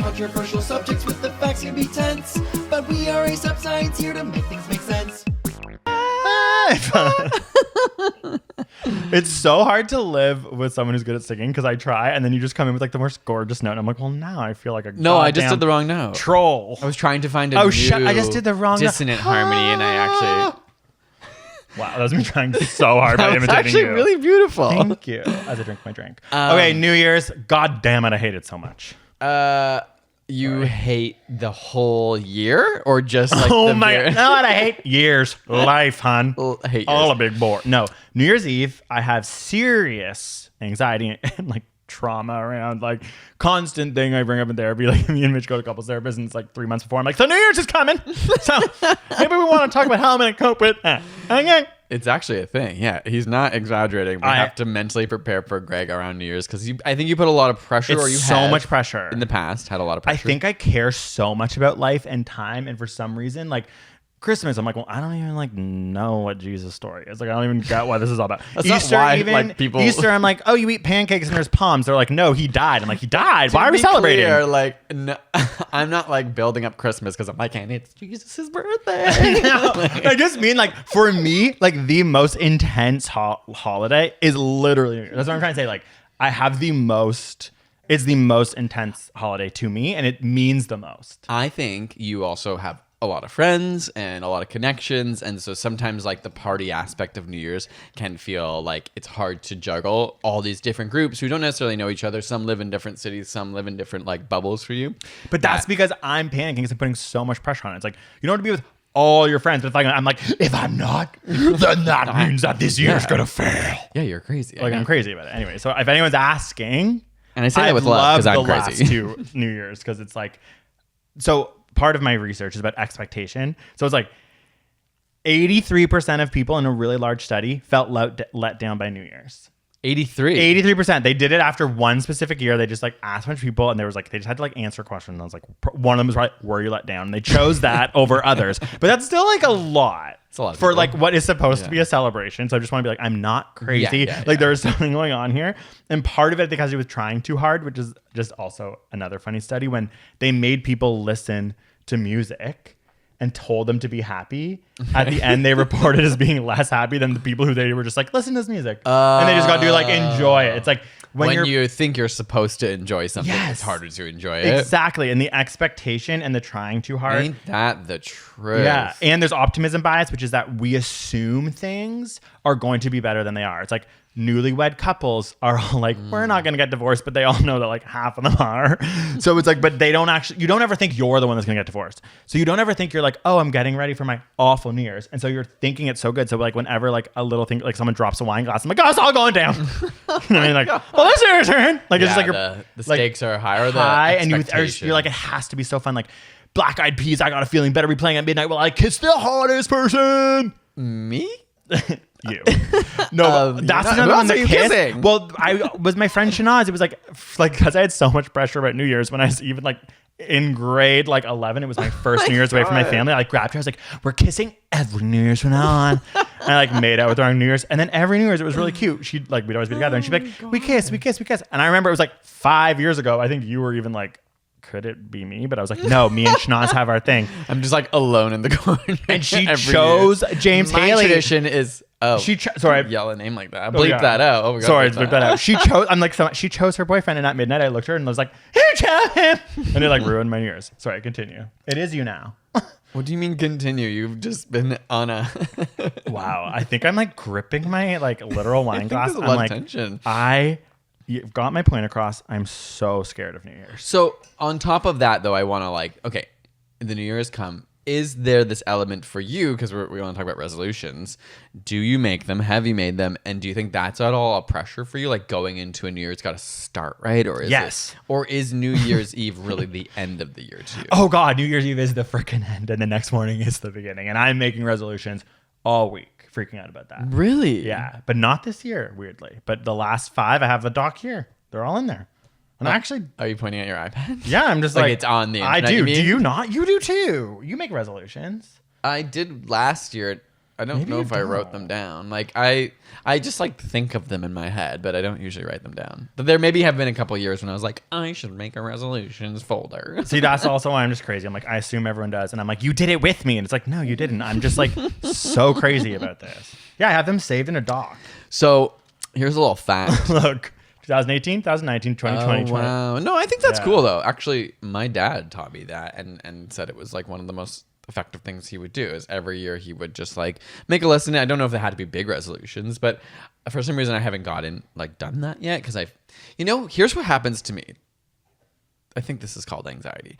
controversial subjects with the facts can be tense, but we are Ace Up Science here to make things make sense. It's so hard to live with someone who's good at singing because I try and then you just come in with like the most gorgeous note and I'm like, well, now I feel like a No, I just did the wrong note. Troll. I was trying to find a I just did the wrong dissonant harmony and I actually... Wow, that was me trying so hard by That was imitating actually you. really beautiful. Thank you. As I drink my drink. Okay, New Year's. God damn it, I hate it so much. You hate the whole year or just like Oh the my very- god. No, I hate years. Life, hun. I hate All years. a big bore. No, New Year's Eve, I have serious anxiety and like trauma around like constant thing I bring up in therapy. Like me and Mitch go to couples therapist and it's like 3 months before. I'm like, so New Year's is coming. So maybe we want to talk about how I'm going to cope with that. Okay. It's actually a thing. Yeah, he's not exaggerating. We have to mentally prepare for Greg around New Year's because I think you put a lot of pressure. It's or you so have much pressure. in the past. Had a lot of I pressure. think I care so much about life and time, and for some reason, like Christmas, I'm like, well, I don't even like know what Jesus' story is. Like, I don't even get why this is all about. That's not why, like, people- Easter, I'm like, oh, you eat pancakes and there's palms. They're like, no, he died. I'm like, he died. Why are we To be celebrating? clear, like, no, I'm not like building up Christmas because I'm like, and it's Jesus' birthday. I just mean like for me, like the most intense holiday is literally. That's what I'm trying to say. Like, I have the most. It's the most intense holiday to me, and it means the most. I think you also have a lot of friends and a lot of connections, and so sometimes like the party aspect of New Year's can feel like it's hard to juggle all these different groups who don't necessarily know each other. Some live in different cities, some live in different like bubbles for you. But that's because I'm panicking because I'm putting so much pressure on it. It's like you don't want to be with all your friends, but I'm like, if I'm not, then that means that this year's gonna fail. Yeah, you're crazy. Like I'm crazy about it. Anyway, so if anyone's asking, and I say that I've with love because I'm loved the crazy. last two New Year's because it's like, so part of my research is about expectation. So it's like 83% of people in a really large study felt let down by New Year's. 83%. They did it after one specific year. They just like asked a bunch of people and there was like, they just had to like answer a question. And I was like, one of them was right. Were you let down? And they chose that over others. But that's still like a lot. It's a lot of for people. like what is supposed to be a celebration. So I just want to be like, I'm not crazy. Like there's something going on here. And part of it because he was trying too hard, which is just also another funny study when they made people listen to music and told them to be happy. At the end, they reported as being less happy than the people who they were just like, listen to this music. And they just got to like enjoy it. It's like when you think you're supposed to enjoy something, it's harder to enjoy it. Exactly. And the expectation and the trying too hard. Ain't that the truth? Yeah. And there's optimism bias, which is that we assume things are going to be better than they are. It's like newlywed couples are all like, we're not going to get divorced, but they all know that like half of them are. So it's like, but they don't actually, you don't ever think you're the one that's going to get divorced. So you don't ever think you're like, oh, I'm getting ready for my awful New Year's. And so you're thinking it's so good. So like whenever like a little thing, like someone drops a wine glass, I'm like, oh, it's all going down. I mean, like, well, this is your turn. Like, it's just like the stakes are higher. High, and expectation. you're like, it has to be so fun. Like Black Eyed Peas, I got a feeling better be playing at midnight while I kiss the hottest person. Me? You. No, that's not- not who on else the are you kiss. kissing? Well, I was my friend Shanaz. It was like because I had so much pressure about New Year's when I was even like in grade like 11. It was my first New Year's away from my family. I like grabbed her. I was like, we're kissing every New Year's from now on. And I like made out with her on New Year's. And then every New Year's, it was really cute. She'd like, we'd always be together. And she'd be like, we kiss. And I remember it was like 5 years ago. I think you were even like, could it be me? But I was like, no, me and Shanaz have our thing. I'm just like alone in the corner. And she every chose year. James My Haley. tradition is Sorry, yell a name like that. Bleep yeah. that out. Oh my god. Sorry, bleep that out. She chose. I'm like, she chose her boyfriend, and at midnight, I looked at her and was like, "Who chose him?" And it like ruined my New Year's. Sorry, continue. It is you now. What do you mean continue? You've just been on a. Wow, I think I'm like gripping my like literal wine glass. there's a I'm lot of like, tension. You've got my point across. I'm so scared of New Year's. So on top of that, though, I want to like, okay, the New Year has come. Is there this element for you? Because we want to talk about resolutions. Do you make them? Have you made them? And do you think that's at all a pressure for you? Like going into a New Year's got to start right, or is Yes. or is New Year's Eve really the end of the year to you? Oh God, New Year's Eve is the freaking end, and the next morning is the beginning. And I'm making resolutions all week, freaking out about that. Really? Yeah, but not this year, weirdly. But the last 5, I have the doc here. They're all in there. And actually, Are you pointing at your iPad? yeah, I'm just like it's on the I internet, do. you mean? Do you not? You do too. You make resolutions. I did last year. I don't Maybe know you if I wrote don't. them down. Like I just like think of them in my head, but I don't usually write them down. But there maybe have been a couple years when I was like, I should make a resolutions folder. See, that's also why I'm just crazy. I'm like, I assume everyone does. And I'm like, you did it with me. And it's like, no, you didn't. I'm just like so crazy about this. Yeah, I have them saved in a doc. So here's a little fact. Look, 2018, 2019, 2020, Oh, wow. No, I think that's Yeah. cool though. Actually, my dad taught me that and said it was like one of the most effective things he would do is every year he would just like make a list. And I don't know if they had to be big resolutions, but for some reason I haven't done that yet because here's what happens to me. I think this is called anxiety.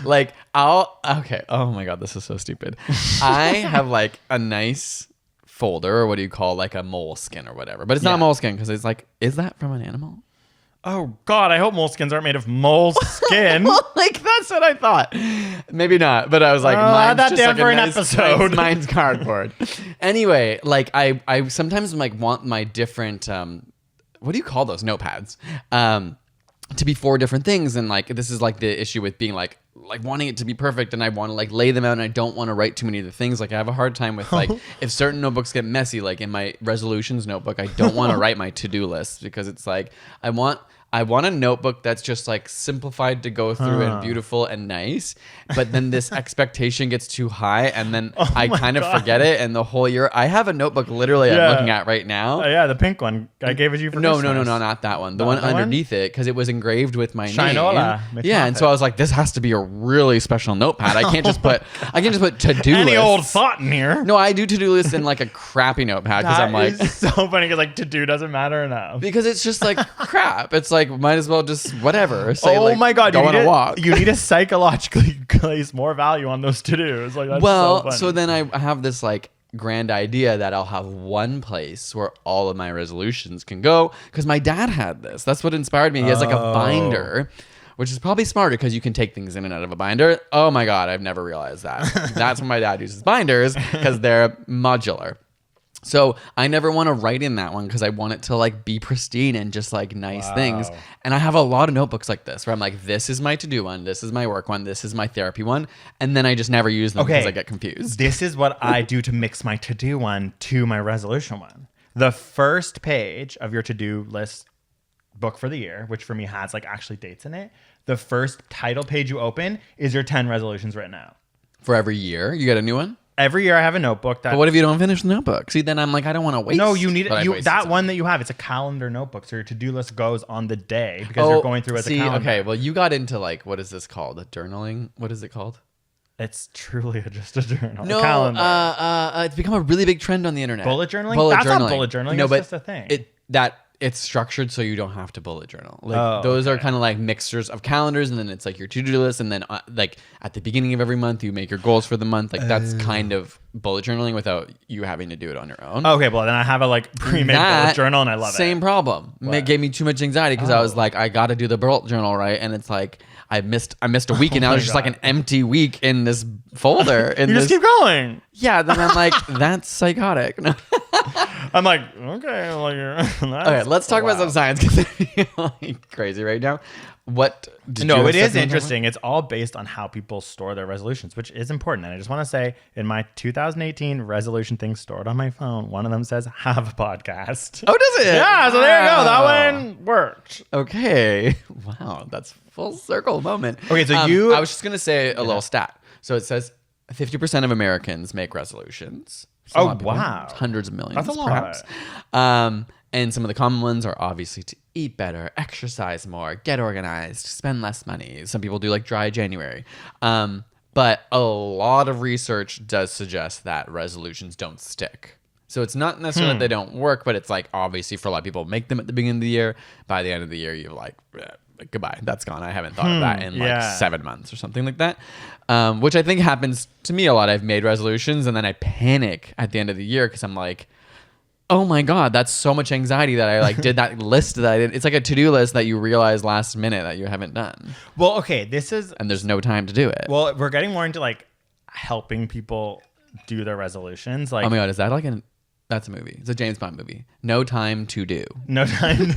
Like okay. Oh my God, this is so stupid. I have like a nice folder, or what do you call like a moleskin or whatever, but it's not moleskin because it's like, is that from an animal? Oh God, I hope moleskins aren't made of mole skin. Like that's what I thought. Maybe not, but I was like, add mine's that just down like for a an nice, episode. mine's cardboard. Anyway, like I sometimes like want my different what do you call those notepads? To be 4 different things, and like this is like the issue with being like wanting it to be perfect, and I want to like lay them out, and I don't want to write too many of the things. Like I have a hard time with like if certain notebooks get messy, like in my resolutions notebook, I don't want to write my to-do list because it's like I want a notebook that's just like simplified to go through and beautiful and nice, but then this expectation gets too high, and then I kind of forget it, and the whole year I have a notebook literally I'm looking at right now. Oh, yeah, the pink one. I gave it to you for No, Christmas. not that one. The Not one that one? underneath it, because it was engraved with my Shinola name. Yeah, and so I was like, this has to be a really special notepad. I can't just put to-do Any lists. old thought in here. No, I do to-do lists in like a crappy notepad because I'm like, is so funny because like to do doesn't matter enough. because it's just like crap. It's like might as well just whatever. Say, Oh like, my God, go you on need a to walk. You need to psychologically place more value on those to-dos. Like that's Well, so so funny. then I have this like grand idea that I'll have one place where all of my resolutions can go because my dad had this. That's what inspired me. He has like a binder, which is probably smarter because you can take things in and out of a binder. Oh my God, I've never realized that. That's when my dad uses binders because they're modular. So I never want to write in that one because I want it to like be pristine and just like nice things. And I have a lot of notebooks like this where I'm like, this is my to-do one, this is my work one, this is my therapy one, and then I just never use them because I get confused. This is what I do to mix my to-do one to my resolution one. The first page of your to-do list book for the year, which for me has like actually dates in it, the first title page you open is your 10 resolutions written out. For every year, you get a new one? Every year I have a notebook that. But what if you don't finish the notebook? See, then I'm like, I don't want to waste. No, you need but I've you wasted that some. one that you have. It's a calendar notebook, so your to-do list goes on the day because you're going through as a calendar. Okay, well, you got into like, what is this called? Journaling? What is it called? It's truly just a journal. No, a calendar. it's become a really big trend on the internet. Bullet journaling? That's not bullet journaling, No, it's but just a thing. It's structured so you don't have to bullet journal. Like Oh, those are kind of like mixtures of calendars, and then it's like your to-do list, and then like at the beginning of every month you make your goals for the month. Like that's kind of bullet journaling without you having to do it on your own. Okay, well then I have a like pre-made bullet journal and I love Same it. problem. It gave me too much anxiety because I was like, I got to do the bullet journal right, and it's like I missed a week, and now there's just like an empty week in this folder. You just keep going. Yeah, then I'm like, that's psychotic. No. I'm like, okay, well, Okay, let's talk about some science because I feel like crazy right now. What? No, it is interesting. It's all based on how people store their resolutions, which is important. And I just want to say, in my 2018 resolution thing stored on my phone, one of them says, have a podcast. Oh, does it? Yeah, so there you go. That Wow. one worked. Okay. Wow, that's full circle moment. Okay, so I was just gonna say a little stat. So it says 50% of Americans make resolutions. It's a Oh, lot of people. wow. It's hundreds of millions. That's a lot. Perhaps. And some of the common ones are obviously to eat better, exercise more, get organized, spend less money. Some people do like dry January. But a lot of research does suggest that resolutions don't stick. So it's not necessarily that they don't work, but it's like obviously for a lot of people make them at the beginning of the year. By the end of the year, you're like, goodbye, that's gone. I haven't thought of that in like 7 months or something like that. Which I think happens to me a lot. I've made resolutions and then I panic at the end of the year because I'm like, oh my God, that's so much anxiety that I like did that list that I did. It's like a to-do list that you realize last minute that you haven't done. Well, okay, this is... And there's no time to do it. Well, we're getting more into like helping people do their resolutions. Like, oh my God, is that like that's a movie. It's a James Bond movie. No Time to Do. no time.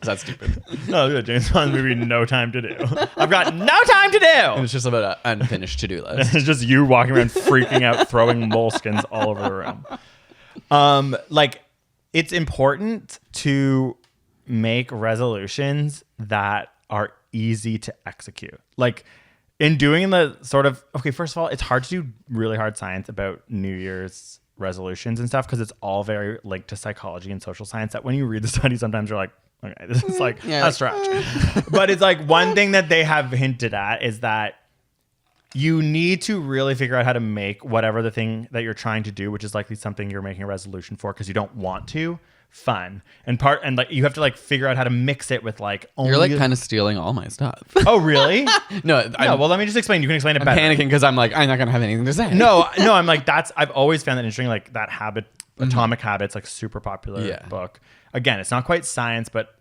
That's stupid. No, the James Bond movie, No Time to Do. I've got no time to do. It's just about an unfinished to-do list. It's just you walking around freaking out, throwing moleskins all over the room. Like, it's important to make resolutions that are easy to execute. Like, in doing the sort of, okay, first of all, it's hard to do really hard science about New Year's resolutions and stuff because it's all very linked to psychology and social science that when you read the study, sometimes you're like, okay, this is like a stretch. But it's like one thing that they have hinted at is that you need to really figure out how to make whatever the thing that you're trying to do, which is likely something you're making a resolution for because you don't want to, fun. And like you have to like figure out how to mix it with like only. You're like kind of stealing all my stuff. Oh, really? No, well, let me just explain. You can explain it I'm better. panicking because I'm like, I'm not going to have anything to say. No, I'm like, I've always found that interesting. Like that Atomic Habits, like super popular book. Again, it's not quite science, but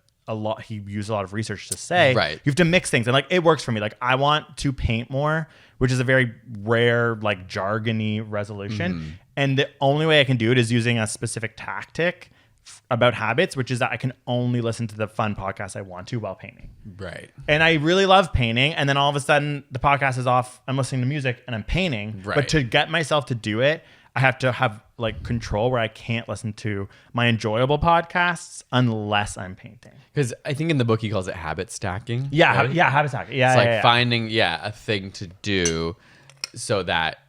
he used a lot of research to say, right, you have to mix things. And like, it works for me. Like I want to paint more, which is a very rare, like jargony resolution. And the only way I can do it is using a specific tactic about habits, which is that I can only listen to the fun podcast I want to while painting. Right. And I really love painting. And then all of a sudden the podcast is off. I'm listening to music and I'm painting. Right. But to get myself to do it, I have to have like control where I can't listen to my enjoyable podcasts unless I'm painting. Because I think in the book he calls it habit stacking. Yeah. Right? Habit stacking. Yeah. It's like yeah. finding, a thing to do so that,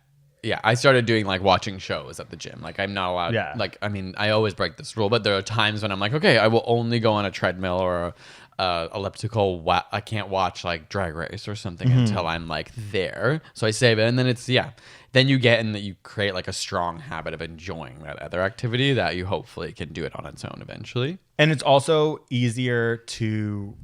I started doing like watching shows at the gym. Like I'm not allowed, like, I mean, I always break this rule, but there are times when I'm like, okay, I will only go on a treadmill or elliptical. I can't watch like Drag Race or something until I'm like there. So I save it. And then it's, then you get in that you create like a strong habit of enjoying that other activity that you hopefully can do it on its own eventually. And it's also easier to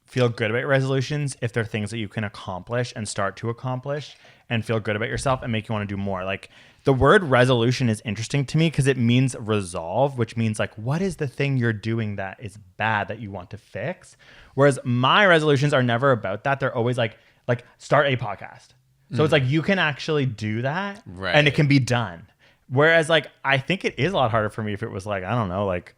feel good about resolutions if they're things that you can accomplish and start to accomplish and feel good about yourself and make you want to do more. Like the word resolution is interesting to me because it means resolve, which means like, what is the thing you're doing that is bad that you want to fix? Whereas my resolutions are never about that. They're always like start a podcast. So it's like, you can actually do that and it can be done. Whereas like, I think it is a lot harder for me if it was like, I don't know, like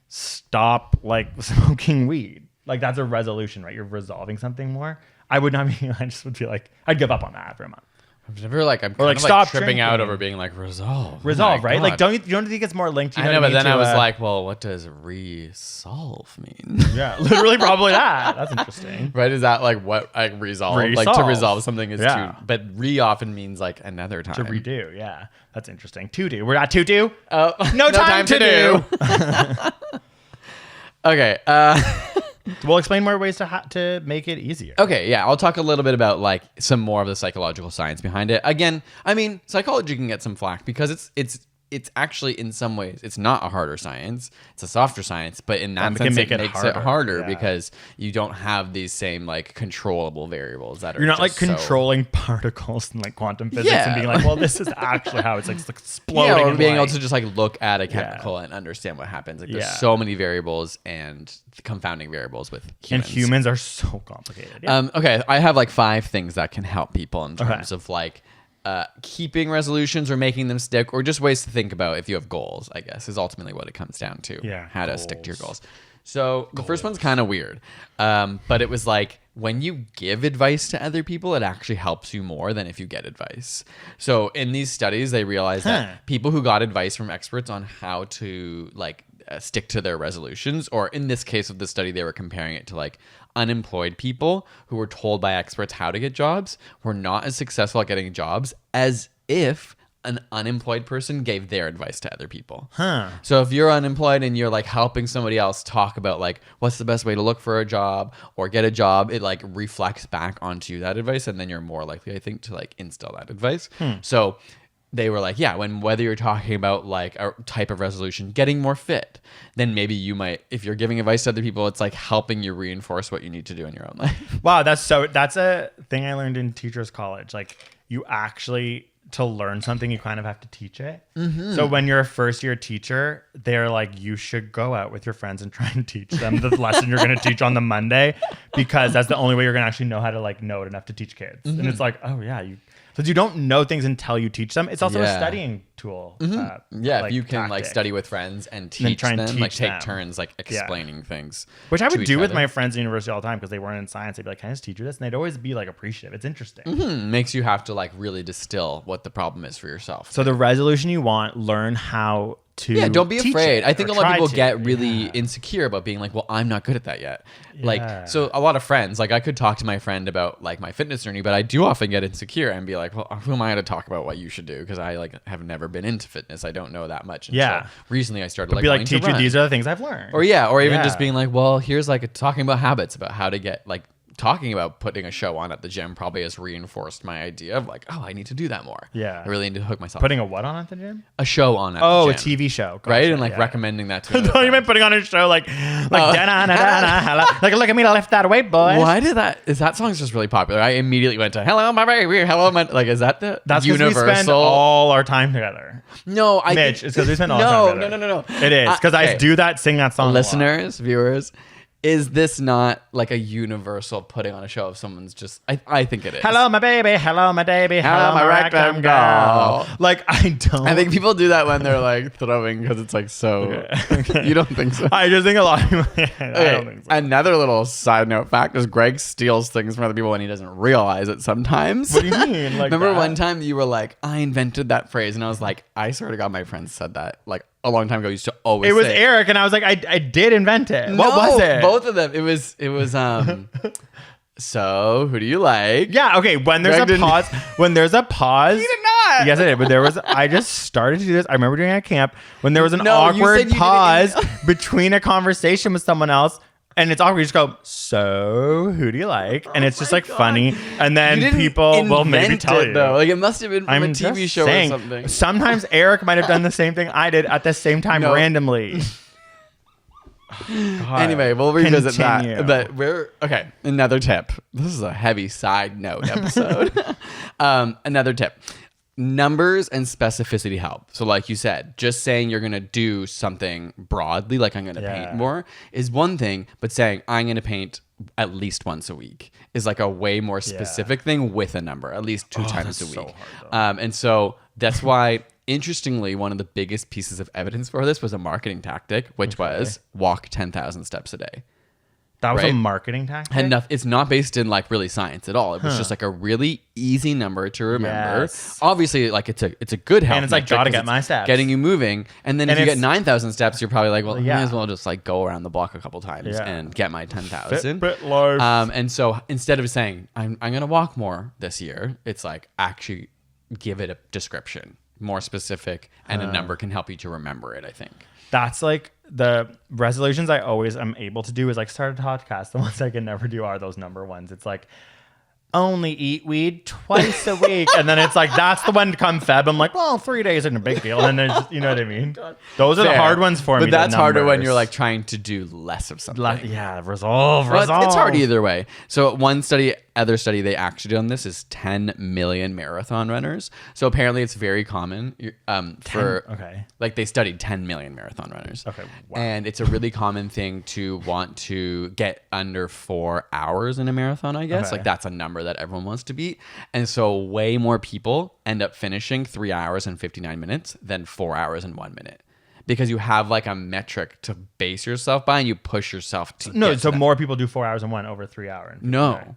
stop like smoking weed. Like that's a resolution, right? You're resolving something more. I would not be, I just would feel like I'd give up on that for a month. I've never like, I'm kind like, of stop like tripping drinking. out over being like resolve, right? God. Like you don't think it's more linked to, I know, but then I was like, well, what does resolve mean? Yeah, literally probably that. That's interesting. Right? Is that like what like resolve? Like to resolve something is to, but often means like another time. To redo, yeah. That's interesting. To do. We're not to do. No time to do. Okay. We'll explain more ways to make it easier. Okay, yeah, I'll talk a little bit about like some more of the psychological science behind it. Again, I mean, psychology can get some flack because it's actually in some ways it's not a harder science, it's a softer science, but in that sense it makes it harder because you don't have these same like controllable variables that are you're not like just controlling particles in like quantum physics and being like, well, this is actually how it's like exploding. Or being light. able to just like look at a chemical and understand what happens. Like there's so many variables and confounding variables with humans. And humans are so complicated. Okay, I have like 5 things that can help people in terms of like keeping resolutions or making them stick, or just ways to think about if you have goals, I guess, is ultimately what it comes down to. Yeah, how to stick to your goals. So the first one's kind of weird, but it was like when you give advice to other people, it actually helps you more than if you get advice. So in these studies, they realized that people who got advice from experts on how to like stick to their resolutions, or in this case of the study, they were comparing it to like unemployed people who were told by experts how to get jobs, were not as successful at getting jobs as if an unemployed person gave their advice to other people. So if you're unemployed and you're like helping somebody else talk about like what's the best way to look for a job or get a job, it like reflects back onto you that advice, and then you're more likely, I think, to like instill that advice. So they were like, whether you're talking about like a type of resolution, getting more fit, then maybe you might, if you're giving advice to other people, it's like helping you reinforce what you need to do in your own life. Wow, that's a thing I learned in teachers college. Like you actually, to learn something, you kind of have to teach it. So when you're a first year teacher, they're like, you should go out with your friends and try and teach them the lesson you're going to teach on the Monday, because that's the only way you're going to actually know how to like know it enough to teach kids. And it's like, oh yeah, So you don't know things until you teach them. It's also a Yeah. studying tool. Yeah, if you can like tactic. study with friends and then teach try and them, like teach take them. turns like explaining things. Which I to would each do with other. my friends in university all the time because they weren't in science. They'd be like, can I just teach you this? And they'd always be like appreciative. It's interesting. Makes you have to like really distill what the problem is for yourself. So the resolution you want, learn how to Don't be teach afraid. it I think or a lot of try people to. get really Yeah. insecure about being like, well, I'm not good at that yet. Yeah. Like, so a lot of friends, like I could talk to my friend about like my fitness journey, but I do often get insecure and be like, well, who am I to talk about what you should do? Because I like have never been into fitness. I don't know that much. And Yeah. so recently I started like be like, wanting to teacher, run. these are the things I've learned. Or or even Yeah. just being like, well, here's like talking about habits, about how to get like talking about putting a show on at the gym probably has reinforced my idea of like, oh, I need to do that more. Yeah. I really need to hook myself. Putting a what on at the gym? a show on at Oh, the a gym, TV show. Gotcha. right? And like Yeah. recommending that to I another thought you friend. meant putting on a show like da-na-na-na-na, like look at me to lift that weight, boy. Why did that song's just really popular? I immediately went to hello my baby, hello my like is that the That's because we universal? spend all our time together. No, I Mitch, think, it's because we spend all our time together. no. It is because I okay. do that, sing that song. a lot. Listeners, viewers, is this not like a universal putting on a show of someone's just? I think it is. Hello, my baby. Hello, my baby. Hello, my rectum girl. Like I don't. I think people do that when they're like throwing because it's like so. You don't think so? I just think a lot of people. I don't think so. Another little side note fact is Greg steals things from other people and he doesn't realize it sometimes. What do you mean? Like Remember that? one time you were like, I invented that phrase, and I was like, I swear to God, my friend said that like a long time ago. Used to always. It was say Eric, and I was like, I did invent it. What No, was it? Both of them. It was. So who do you like? Yeah. Okay. When there's Greg a didn't- pause, when there's a pause. He did not. Yes, I did. But there was. I just started to do this. I remember doing it at camp when there was an No, you said you awkward did it in- pause between a conversation with someone else. And it's awkward. You just go, so who do you like? And it's just like funny. And You then didn't people will maybe invent tell it, you. though. Like it must have been from I'm a TV just show saying, or something. Sometimes Eric might have done the same thing I did at the same time No. randomly. God. Anyway, we'll revisit Continue. that. But we're okay. Another tip. This is a heavy side note episode. Another tip. Numbers and specificity help. So like you said, just saying you're going to do something broadly, like I'm going to paint more, is one thing, but saying I'm going to paint at least once a week is like a way more specific thing with a number, at least two times a that's week. so hard, And so that's why, interestingly, one of the biggest pieces of evidence for this was a marketing tactic, which was walk 10,000 steps a day. That was a right? marketing tactic? And it's not based in like really science at all. It was just like a really easy number to remember. Yes. Obviously, like it's a good health. And it's like, metric gotta 'cause get it's my steps. getting you moving. And then if And you get it's- 9,000 steps, you're probably like, well, I Yeah. may as well just like go around the block a couple times Yeah. and get my 10,000. Fitbit life. And so instead of saying I'm gonna walk more this year, it's like actually give it a description, more specific, and a number can help you to remember it. I think. That's like the resolutions I always am able to do is like start a podcast. The ones I can never do are those number ones. It's like only eat weed twice a week. And then it's like, that's the one come Feb. I'm like, well, 3 days isn't a big deal. And then there's, you know what I mean? Those are the Fair. hard ones for me. But the that's harder when numbers. you're like trying to do less of something. Yeah, resolve. Well, it's hard either way. So other study they actually did on this is 10 million marathon runners. So apparently it's very common okay. like they studied 10 million marathon runners. Okay, wow. And it's a really common thing to want to get under 4 hours in a marathon, I guess. Okay. Like that's a number that everyone wants to beat. And so way more people end up finishing 3 hours and 59 minutes than 4 hours and 1 minute. Because you have like a metric to base yourself by and you push yourself to No, get to so that. more people do 4 hours and one over 3 hour. And No. 59.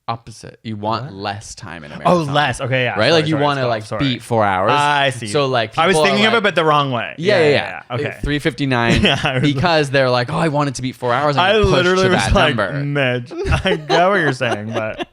Opposite. You want less time in a Oh, marathon. less. Okay, yeah. Right? Sorry, Like you sorry, want to stop, like sorry. beat 4 hours. I see. So like I was people are thinking of like- it, but the wrong way. Yeah. Okay. 3:59 Yeah, I was- because they're like, oh, I want it to beat 4 hours. I I'm gonna push literally to was that like, number. Mitch, I get what you're saying, but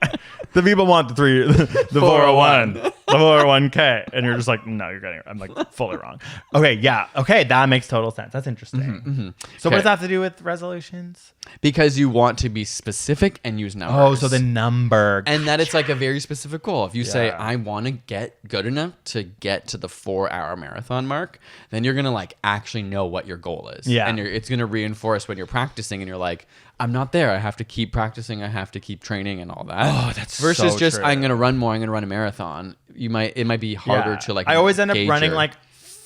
the people want the 401, the 401k, and you're just like, no, you're getting it. I'm like fully wrong. Okay, yeah, okay, that makes total sense. That's interesting. So what Okay. does that have to do with resolutions? Because you want to be specific and use numbers. Oh, so the number. And that it's like a very specific goal. If you say, Yeah. I want to get good enough to get to the 4 hour marathon mark, then you're going to like actually know what your goal is. Yeah. And it's going to reinforce when you're practicing and you're like, I'm not there. I have to keep practicing. I have to keep training and all that. Oh, that's versus so just, true. I'm going to run more. I'm going to run a marathon. It might be harder Yeah. to like, I always end up gauge running your- like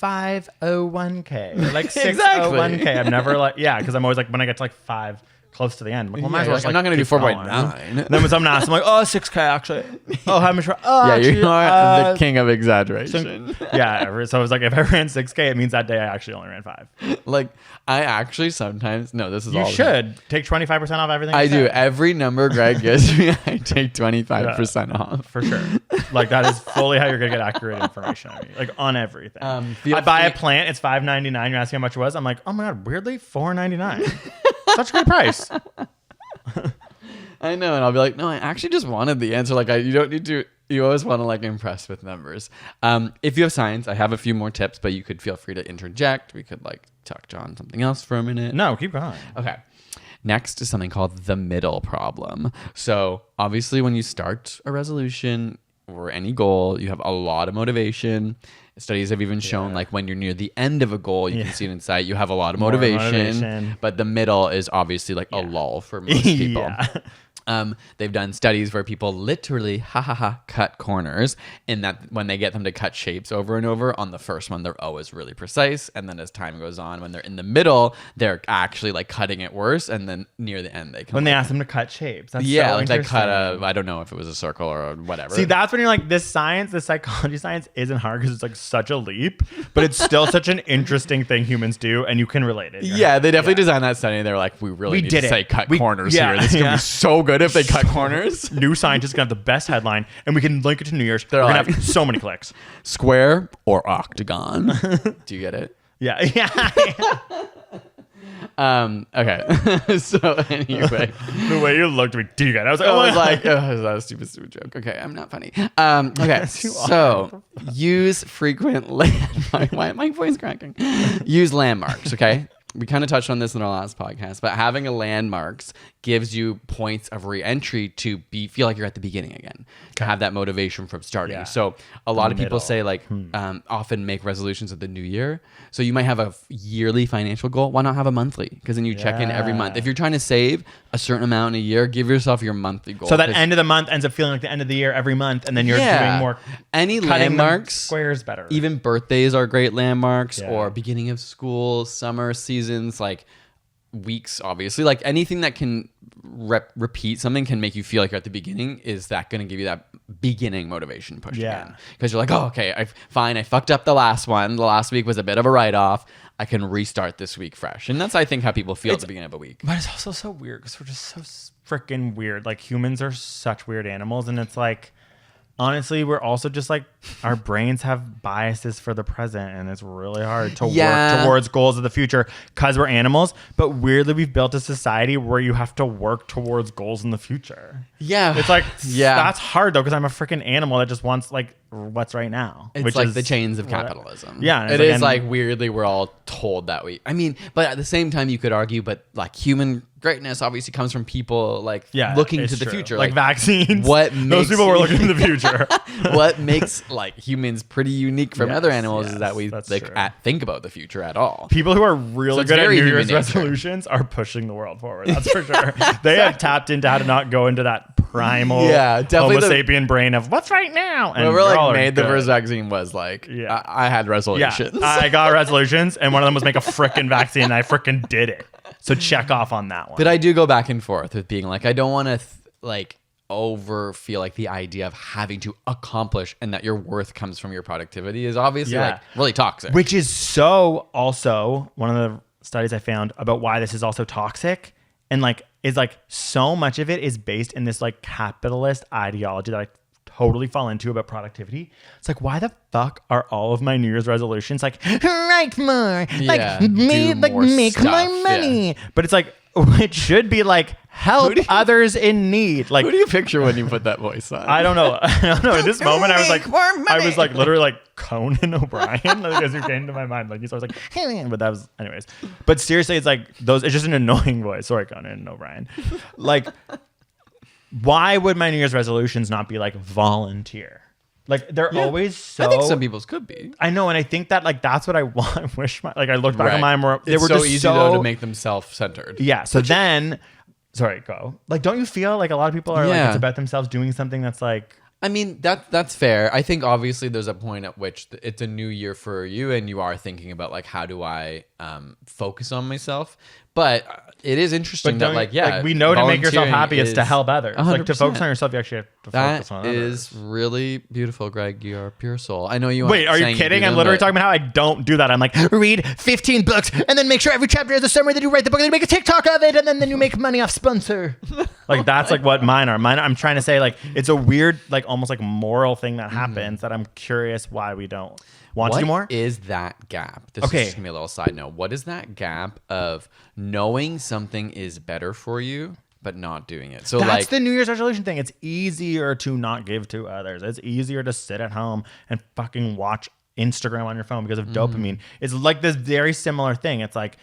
501k or like Exactly. 601k. I'm never like, yeah, because I'm always like, when I get to like 5, close to the end. I'm like, well, might as Yeah, well like, just, I'm not going to do keep going. 4.9. Then when someone asks, I'm like, oh, 6K actually. Oh, how much? Oh, Yeah, actually, you are the king of exaggeration. yeah. So I was like, if I ran 6K, it means that day I actually only ran 5. Like, I actually sometimes, no, this is You all. should take 25% off everything. I you do. said. Every number Greg gives me, I take 25% off. For sure. Like that is fully how you're gonna get accurate information on me. Like on everything. Feel I buy a free- plant, it's $5.99. You're asking how much it was. I'm like, oh my god, weirdly $4.99. Such a great price. I know, and I'll be like, no, I actually just wanted the answer. Like, you don't need to. You always want to like impress with numbers. If you have science, I have a few more tips, but you could feel free to interject. We could like touch on something else for a minute. No, keep going. Okay. Next is something called the middle problem. So obviously, when you start a resolution or any goal, you have a lot of motivation. Studies have even shown like when you're near the end of a goal, you can see it in sight. You have a lot of motivation. But the middle is obviously like a lull for most people. They've done studies where people literally cut corners, in that when they get them to cut shapes over and over, on the first one they're always really precise, and then as time goes on, when they're in the middle, they're actually like cutting it worse, and then near the end they come When they ask them to cut shapes. That's yeah, so like they cut interesting. I don't know if it was a circle or whatever. See, that's when you're like, this psychology science isn't hard because it's like such a leap, but it's still such an interesting thing humans do, and you can relate it. Yeah, they definitely designed that study. They're like, we really need to say cut corners here. This is gonna be so good if they cut corners. New Scientist is gonna have the best headline, and we can link it to New Year's. We're like- gonna have so many clicks. Square or octagon? Do you get it? Yeah. Okay. So anyway, The way you looked at me, do you get it? I was like, I was oh, like, oh, that was a stupid joke. Okay, I'm not funny. Okay, so use frequent landmarks. Why my voice cracking? Use landmarks. Okay. We kind of touched on this in our last podcast, but having a landmarks gives you points of re-entry to feel like you're at the beginning again, to have that motivation from starting. Yeah. So a lot of people Middle. say like often make resolutions at the new year. So you might have a yearly financial goal. Why not have a monthly? Because then you check in every month. If you're trying to save a certain amount in a year, give yourself your monthly goal. so that end of the month ends up feeling like the end of the year every month, and then you're doing more. Any Cutting landmarks, squares better. even birthdays are great landmarks, Yeah. or beginning of school, summer seasons, like weeks, obviously. Like anything that can repeat something can make you feel like you're at the beginning. Is that going to give you that beginning motivation push again? Because you're like, oh, okay, I fucked up the last one. The last week was a bit of a write-off. I can restart this week fresh. And that's, I think, how people feel at the beginning of a week. But it's also so weird because we're just so freaking weird. Like humans are such weird animals, and it's like, honestly, we're also just like, our brains have biases for the present, and it's really hard to work towards goals of the future because we're animals. But weirdly, we've built a society where you have to work towards goals in the future. Yeah. It's like, Yeah. that's hard though, because I'm a freaking animal that just wants like what's right now. It's which like is the chains of capitalism. Yeah, and it it's is like- like weirdly we're all told that we. I mean, but at the same time, you could argue, but like human greatness obviously comes from people like looking it's to the true. future, like vaccines. What those makes people were looking to the future. what makes like humans pretty unique from other Yes, animals is yes, that we that's like true. think about the future at all. People who are really it's good at very New human Year's nature. resolutions are pushing the world forward. That's for sure. They have tapped into how to not go into that primal definitely Homo sapien brain of what's right now. And Whoever y'all like are made the good. first vaccine was like, Yeah. I had resolutions. Yeah, I got resolutions, and one of them was make a frickin' vaccine, and I frickin' did it. So check off on that one. But I do go back and forth with being like, I don't want to like over feel like the idea of having to accomplish and that your worth comes from your productivity is obviously like really toxic. Which is so also one of the studies I found about why this is also toxic, and like is like so much of it is based in this like capitalist ideology that I totally fall into about productivity. It's like, why the fuck are all of my New Year's resolutions like write more, Yeah, like do like more make stuff, my money? But it's like, it should be like help others in need. Like, Who do you picture when you put that voice on? I don't know. I don't know. In this moment, I was like, More money. I was like literally like Conan O'Brien, like, as who came to my mind. Like, so I was like, hey, but that was, anyways. But seriously, it's like those. It's just an annoying voice. Sorry, Conan O'Brien. Like, why would my New Year's resolutions not be like volunteer? Like, they're always so. I think some people's could be. I know, and I think that like that's what I want. I wish my like I looked back on mine where they It's were so just easy so though to make them self-centered. Yeah. So then, sorry, go. Like, don't you feel like a lot of people are like Yeah. it's about themselves doing something that's like. I mean, that's fair. I think obviously there's a point at which it's a new year for you and you are thinking about like, how do I focus on myself. But it is interesting that we know to make yourself volunteering happy is to help others. Like to focus 100%. on yourself, you actually have to focus on That others. is really beautiful, Greg. You are a pure soul. I know you. Wait, are you kidding? I'm literally talking about how I don't do that. I'm like, read 15 books and then make sure every chapter has a summary. Then you write the book and then you make a TikTok of it and then you make money off sponsor. Like that's like what mine are. I'm trying to say like it's a weird like almost like moral thing that happens that I'm curious why we don't want to do more. What is that gap? This Okay. is just gonna be a little side note. What is that gap of knowing something is better for you but not doing it? So That's like the New Year's resolution thing. It's easier to not give to others. It's easier to sit at home and fucking watch Instagram on your phone because of dopamine. It's like this very similar thing. It's like,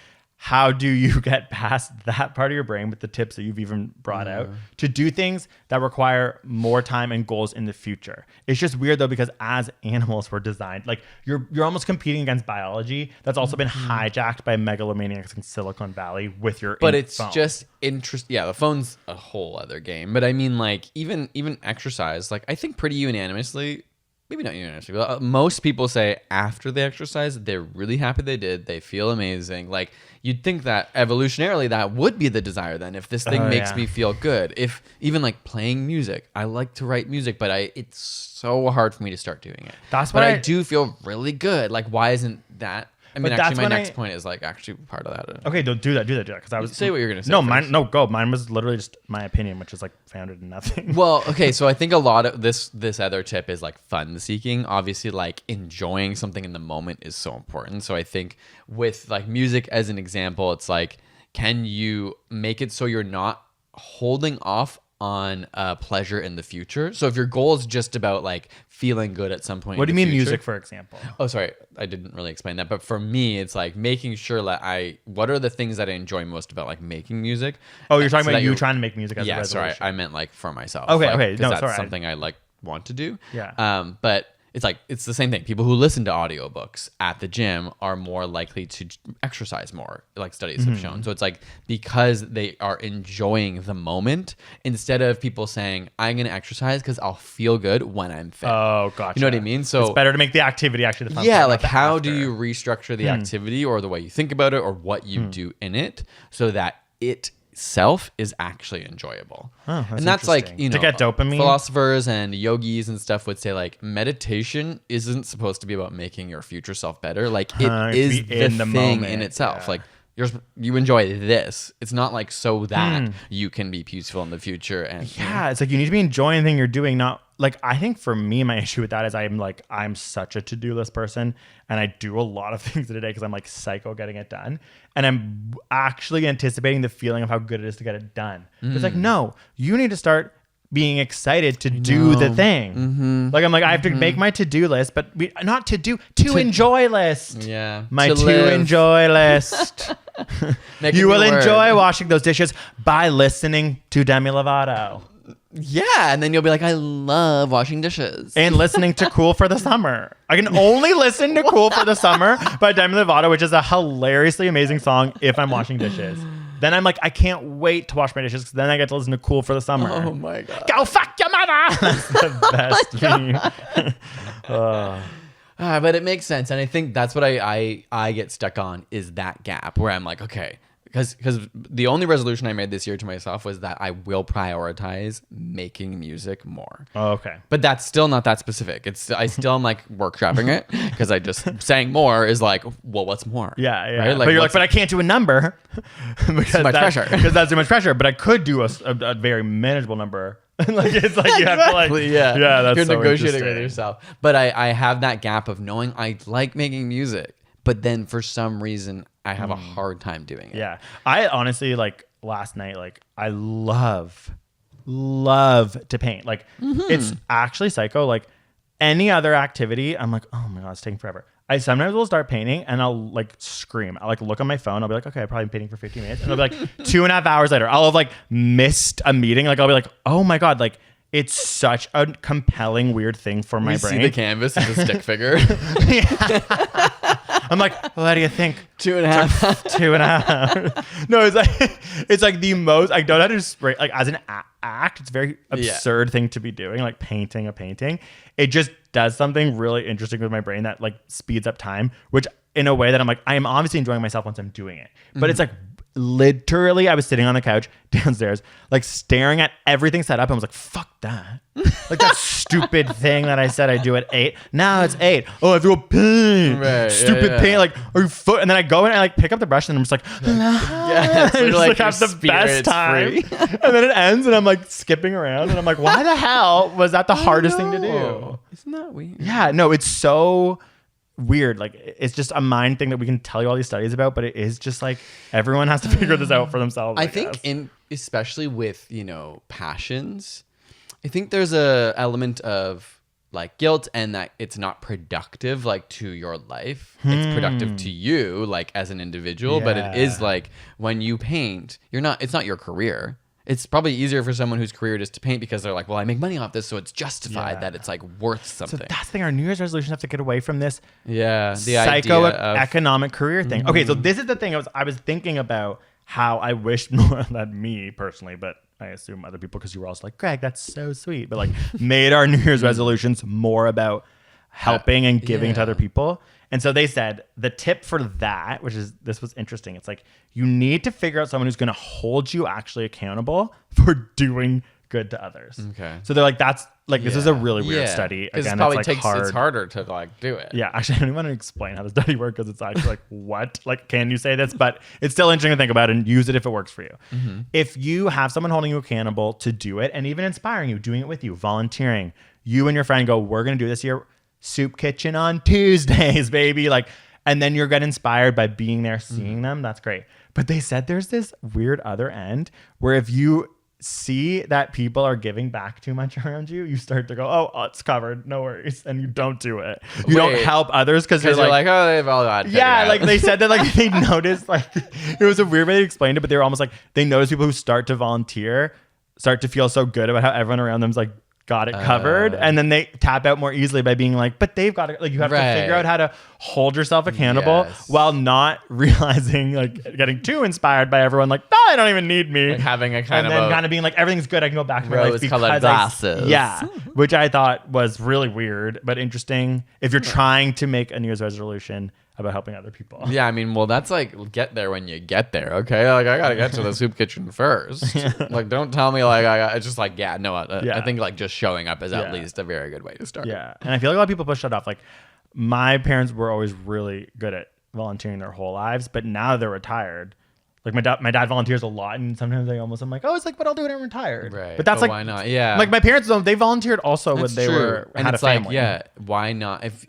how do you get past that part of your brain with the tips that you've even brought out to do things that require more time and goals in the future? It's just weird though, because as animals we're designed, like you're almost competing against biology that's also been hijacked by megalomaniacs in Silicon Valley with your but it's phone. just interesting. Yeah, the phone's a whole other game. But I mean, like even exercise, like I think pretty unanimously, maybe not unanimously, but most people say after they exercise, they're really happy they did. They feel amazing. Like you'd think that evolutionarily that would be the desire then. If this thing makes me feel good, if even like playing music, I like to write music, but it's so hard for me to start doing it. That's but why I do feel really good. Like why isn't that? I mean, But actually, that's my when next point is like actually part of that. Okay, don't do that. Because I was Say what you're gonna say. No, first. mine. No, go. Mine was literally just my opinion, which is like founded in nothing. Well, okay, so I think a lot of this other tip is like fun seeking. Obviously, like enjoying something in the moment is so important. So I think with like music as an example, it's like, can you make it so you're not holding off on pleasure in the future? So if your goal is just about like feeling good at some point, What do in you the mean future- music, for example? Oh, sorry, I didn't really explain that. But for me, it's like making sure that what are the things that I enjoy most about like making music? Oh, you're talking So about that you you're- trying to make music as a Yeah, resolution. sorry, I meant like for myself. Okay, like, okay, 'cause no, that's sorry. something I like want to do. Yeah. But it's the same thing. People who listen to audiobooks at the gym are more likely to exercise more, like studies have shown. So it's like because they are enjoying the moment instead of people saying, I'm going to exercise because I'll feel good when I'm fit. Oh, gotcha. You know what I mean? So it's better to make the activity actually the fun yeah, part, like not the how after. do you restructure the activity or the way you think about it or what you do in it so that it itself is actually enjoyable. Oh, that's and that's like, interesting. you know, To get dopamine? philosophers and yogis and stuff would say like meditation isn't supposed to be about making your future self better. Like it is be the in the thing moment, in itself. yeah. Like you enjoy this. It's not like so that you can be peaceful in the future. And Yeah, it's like you need to be enjoying the thing you're doing, not like I think for me, my issue with that is I'm such a to-do list person and I do a lot of things in a day because I'm like psycho getting it done. And I'm actually anticipating the feeling of how good it is to get it done. It's like, no, you need to start being excited to do the thing. Like I'm like, I have to make my to-do list, but not to enjoy list. yeah, My to to live. enjoy list. Make You it will a word. enjoy washing those dishes by listening to Demi Lovato Yeah, and then you'll be like, I love washing dishes. and listening to Cool for the Summer. I can only listen to Cool for the Summer by Demi Lovato, which is a hilariously amazing song if I'm washing dishes. Then I'm like, I can't wait to wash my dishes because then I get to listen to Cool for the Summer. Oh my god. Go fuck your mother! That's the best meme. But it makes sense, and I think that's what I get stuck on is that gap where I'm like, okay, because the only resolution I made this year to myself was that I will prioritize making music more. Oh, okay. But that's still not that specific. I still am like workshopping it because I just saying more is like, well, what's more? Yeah, yeah. Right? But you're like, what's- but I can't do a number because much pressure. Because that's too much pressure. But I could do a very manageable number. Like it's like you have to like yeah, That's you're so negotiating with interesting. yourself. But I have that gap of knowing I like making music, but then for some reason I have a hard time doing it. Yeah. I honestly like last night, like I love to paint. Like it's actually psycho. Like any other activity, I'm like, oh my God, it's taking forever. I sometimes will start painting and I'll like scream. I'll like look on my phone. I'll be like, okay, I've probably been painting for 15 minutes. And it'll be like 2.5 hours later. I'll have like missed a meeting. Like I'll be like, oh my God, like it's such a compelling, weird thing for my We brain. see the canvas as a stick figure. I'm like, what do you think? 2.5. 2.5 hours. No, it's like the most. I don't know how to spray. Like as an act, it's a very absurd thing to be doing. Like painting a painting, it just does something really interesting with my brain that like speeds up time, which in a way that I'm like, I am obviously enjoying myself once I'm doing it. But it's like literally I was sitting on the couch downstairs, like staring at everything set up. And I was like, fuck that. Like that stupid thing that I said I do at 8. Now it's 8. Oh, I feel pain. Right, Stupid pain. Like, are you foot? And then I go in and I like pick up the brush and I'm just like, Yeah, it's I just like your have the best spirit's time. free. And then it ends and I'm like skipping around and I'm like, why the hell was that the hardest thing to do? Isn't that weird? Yeah, no, it's so weird. Like, it's just a mind thing that we can tell you all these studies about, but it is just like everyone has to figure this out for themselves. I think especially with, passions, I think there's a element of like guilt and that it's not productive like to your life. It's productive to you like as an individual, but it is like when you paint, it's not your career. It's probably easier for someone whose career it is to paint because they're like, well, I make money off this, so it's justified that it's like worth something. So that's the thing. Our New Year's resolutions have to get away from this psychoeconomic career thing. Okay, so this is the thing. I was thinking about how I wish more that me personally, but I assume other people, because you were also like, Greg, that's so sweet, but like made our New Year's resolutions more about helping and giving to other people. And so they said the tip for that, this was interesting. It's like, you need to figure out someone who's going to hold you actually accountable for doing good to others. Okay. So they're like, this is a really weird study. Again, it's harder to like do it. Yeah. Actually, I don't even want to explain how the study works because it's actually like, what? Like, can you say this? But it's still interesting to think about and use it if it works for you. If you have someone holding you accountable to do it and even inspiring you, doing it with you, volunteering, you and your friend go, we're going to do this here. Soup kitchen on Tuesdays, baby. Like, and then you're getting inspired by being there, seeing them. That's great. But they said there's this weird other end where if you see that people are giving back too much around you, you start to go, oh, it's covered. No worries. And you don't do it. You don't help others because you're like, oh, they've all got it. Yeah. Like they said that like they noticed, like it was a weird way they explained it, but they were almost like, they notice people who start to volunteer start to feel so good about how everyone around them's like, got it covered, and then they tap out more easily by being like, but they've got it. Like you have to figure out how to hold yourself accountable while not realizing like getting too inspired by everyone. Like, no, I don't even need me. Like having a kind of being like, everything's good. I can go back to my life rose-colored glasses. Which I thought was really weird but interesting. If you're trying to make a New Year's resolution about helping other people. Yeah, I mean, well, that's like get there when you get there, okay? Like I gotta get to the soup kitchen first. Like, don't tell me like it's just like I think like just showing up is at least a very good way to start. Yeah, and I feel like a lot of people push that off. Like my parents were always really good at volunteering their whole lives, but now they're retired. Like my dad volunteers a lot, and sometimes I'm like, oh, it's like, but I'll do it when I'm retired. Right. But that's like, why not? Yeah. Like my parents, they volunteered also when they had a family. Like, why not? If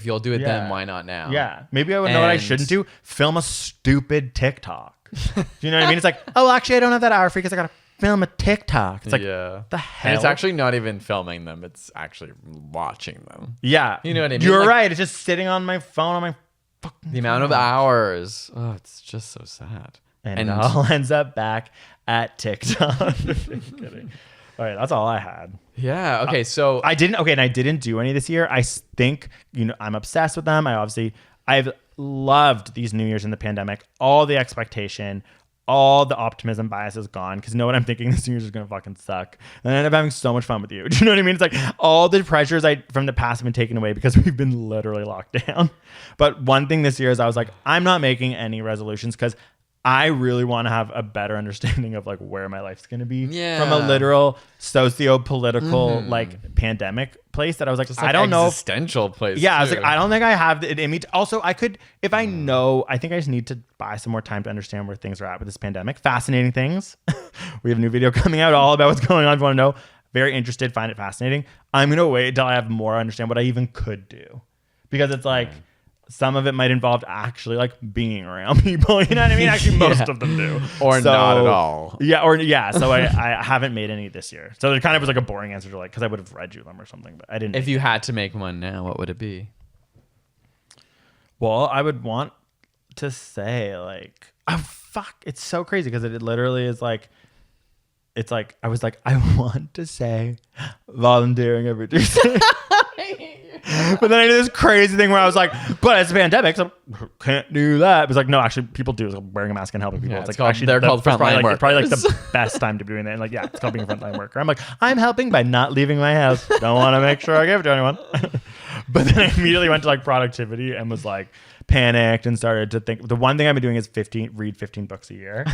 you'll do it then, why not now? Yeah. Maybe I would know what I shouldn't do. Film a stupid TikTok. Do you know what I mean? It's like, oh, actually, I don't have that hour free because I got to film a TikTok. It's like, the hell? And it's actually not even filming them. It's actually watching them. Yeah. You know what I mean? You're right. It's just sitting on my phone on my fucking amount of hours. Oh, it's just so sad. And it all ends up back at TikTok. Kidding. All right, that's all I had. Yeah. Okay. So I didn't do any this year. I think, I'm obsessed with them. I've loved these New Year's in the pandemic. All the expectation, all the optimism bias is gone. Because what I'm thinking, this New Year's is going to fucking suck. And I end up having so much fun with you. Do you know what I mean? It's like all the pressures from the past have been taken away because we've been literally locked down. But one thing this year is I was like, I'm not making any resolutions because I really want to have a better understanding of like where my life's going to be from a literal socio-political like pandemic place that I was like, I don't know. Existential place. Yeah. I was like, I don't think I have it in me. Also, I could, if I know, I think I just need to buy some more time to understand where things are at with this pandemic. Fascinating things. We have a new video coming out all about what's going on. If you want to know, very interested, find it fascinating. I'm going to wait until I have more understand what I even could do, because it's like, some of it might involve actually like being around people. You know what I mean? Actually, most of them do. Or not at all. Yeah. So I haven't made any this year. So it kind of was like a boring answer to like, because I would have read you them or something, but I didn't. If you had to make one now, what would it be? Well, I would want to say like, oh fuck, it's so crazy because it literally is like, it's like, I was like, I want to say volunteering every Tuesday. But then I did this crazy thing where I was like, but it's a pandemic, so can't do that. It was like, no, actually, people do. It's like wearing a mask and helping people. Yeah, it's like called, actually, they're called frontline workers. It's probably like the best time to be doing that. And like, yeah, it's called being a frontline worker. I'm like, I'm helping by not leaving my house. Don't want to make sure I give it to anyone. But then I immediately went to like productivity and was like, panicked and started to think. The one thing I've been doing is read 15 books a year.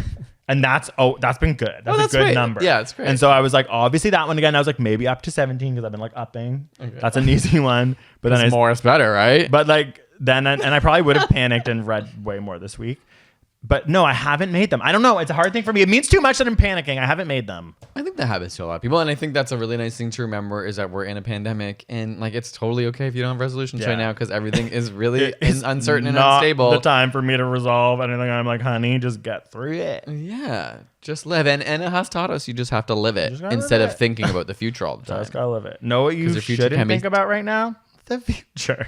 And that's been good. That's a good great. number. Yeah, it's great. And so I was like, obviously that one again, I was like, maybe up to 17 because I've been like upping. Okay. That's an easy one. But then more is better, right? But like then, and I probably would have panicked and read way more this week. But no, I haven't made them. I don't know. It's a hard thing for me. It means too much that I'm panicking. I haven't made them. I think that happens to a lot of people. And I think that's a really nice thing to remember is that we're in a pandemic and like it's totally okay if you don't have resolutions right now because everything is really uncertain and unstable. The time for me to resolve anything. I'm like, honey, just get through it. Yeah. Just live. And it has taught us you just have to live it instead of thinking about the future all the time. Just gotta live it. Know what you shouldn't think about right now? The future.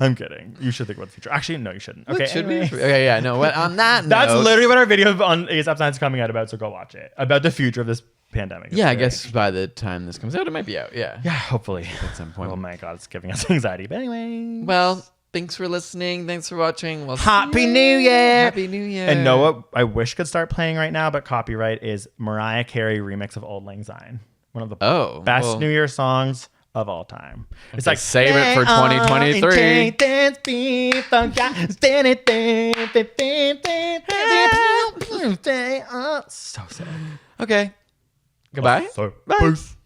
I'm kidding. You should think about the future. Actually, no, you shouldn't. Okay, should we? Okay, yeah, no. What on that? That's literally what our video on ASAP Science is coming out about. So go watch it about the future of this pandemic. Yeah, I guess by the time this comes out, it might be out. Yeah. Yeah, hopefully at some point. Oh my God, it's giving us anxiety. But anyway. Well, thanks for listening. Thanks for watching. We'll Happy New Year. Happy New Year. And know what I wish could start playing right now, but copyright is Mariah Carey remix of Old Lang Syne. One of the best New Year songs of all time. It's like save it for 2023. So sick. Okay. Goodbye. Peace.